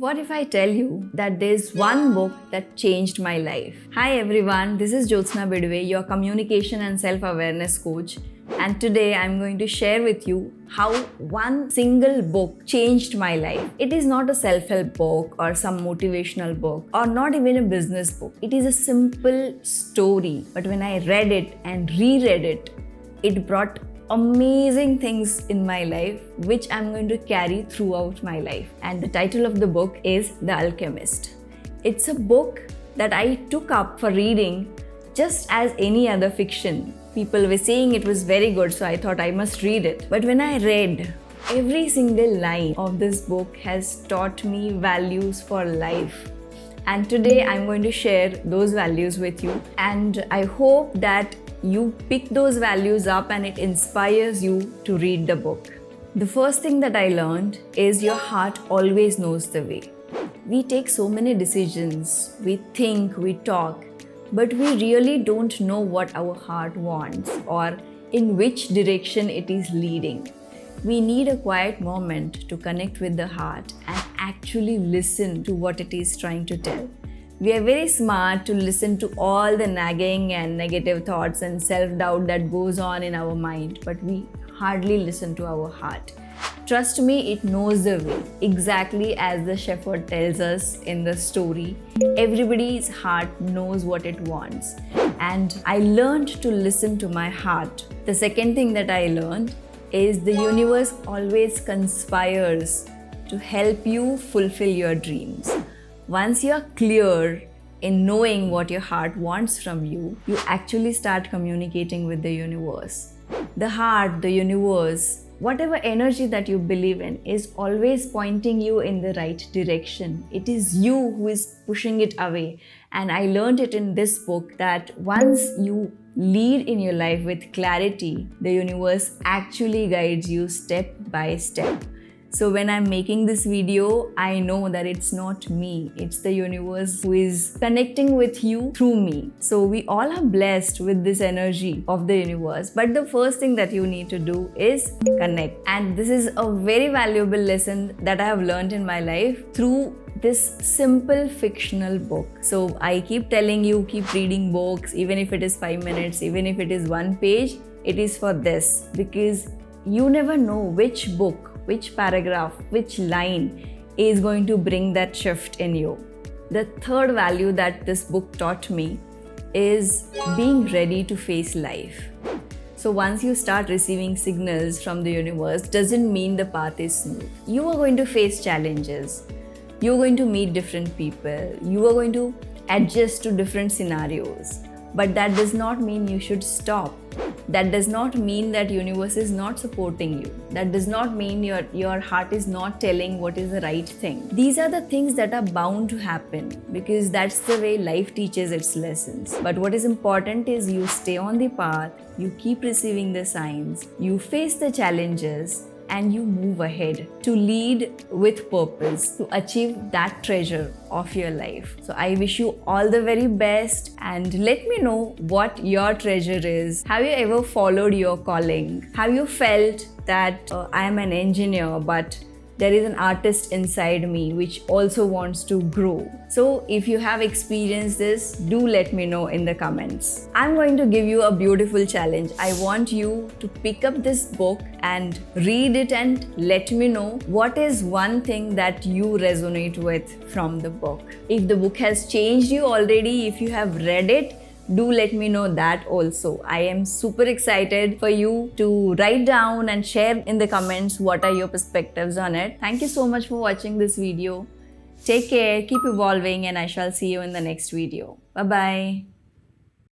What if I tell you that there's one book that changed my life? Hi everyone, this is Jyotsna Bidwe, your communication and self-awareness coach. And today I'm going to share with you how one single book changed my life. It is not a self-help book or some motivational book or not even a business book. It is a simple story. But when I read it and reread it, it brought amazing things in my life which I'm going to carry throughout my life. And the title of the book is The Alchemist. It's a book that I took up for reading just as any other fiction. People were saying it was very good, so I thought I must read it. But when I read, every single line of this book has taught me values for life. And today I'm going to share those values with you. And I hope that you pick those values up and it inspires you to read the book. The first thing that I learned is your heart always knows the way. We take so many decisions, we think, we talk, but we really don't know what our heart wants or in which direction it is leading. We need a quiet moment to connect with the heart and actually listen to what it is trying to tell. We are very smart to listen to all the nagging and negative thoughts and self-doubt that goes on in our mind, but we hardly listen to our heart. Trust me, it knows the way, exactly as the shepherd tells us in the story. Everybody's heart knows what it wants. And I learned to listen to my heart. The second thing that I learned is the universe always conspires to help you fulfill your dreams. Once you're clear in knowing what your heart wants from you, you actually start communicating with the universe. The heart, the universe, whatever energy that you believe in is always pointing you in the right direction. It is you who is pushing it away. And I learned it in this book that once you lead in your life with clarity, the universe actually guides you step by step. So when I'm making this video, I know that it's not me, it's the universe who is connecting with you through me. So we all are blessed with this energy of the universe. But the first thing that you need to do is connect. And this is a very valuable lesson that I have learned in my life through this simple fictional book. So I keep telling you, keep reading books, even if it is 5 minutes, even if it is 1 page, it is for this. Because you never know which book, which paragraph, which line is going to bring that shift in you. The third value that this book taught me is being ready to face life. So once you start receiving signals from the universe, doesn't mean the path is smooth. You are going to face challenges. You're going to meet different people. You are going to adjust to different scenarios. But that does not mean you should stop. That does not mean that universe is not supporting you. That does not mean your heart is not telling what is the right thing. These are the things that are bound to happen because that's the way life teaches its lessons. But what is important is you stay on the path, you keep receiving the signs, you face the challenges, and you move ahead to lead with purpose, to achieve that treasure of your life. So I wish you all the very best and let me know what your treasure is. Have you ever followed your calling? Have you felt that I am an engineer but there is an artist inside me which also wants to grow? So if you have experienced this, do let me know in the comments. I'm going to give you a beautiful challenge. I want you to pick up this book and read it and let me know what is one thing that you resonate with from the book. If the book has changed you already, if you have read it, do let me know that also. I am super excited for you to write down and share in the comments what are your perspectives on it. Thank you so much for watching this video. Take care, keep evolving, and I shall see you in the next video. Bye-bye.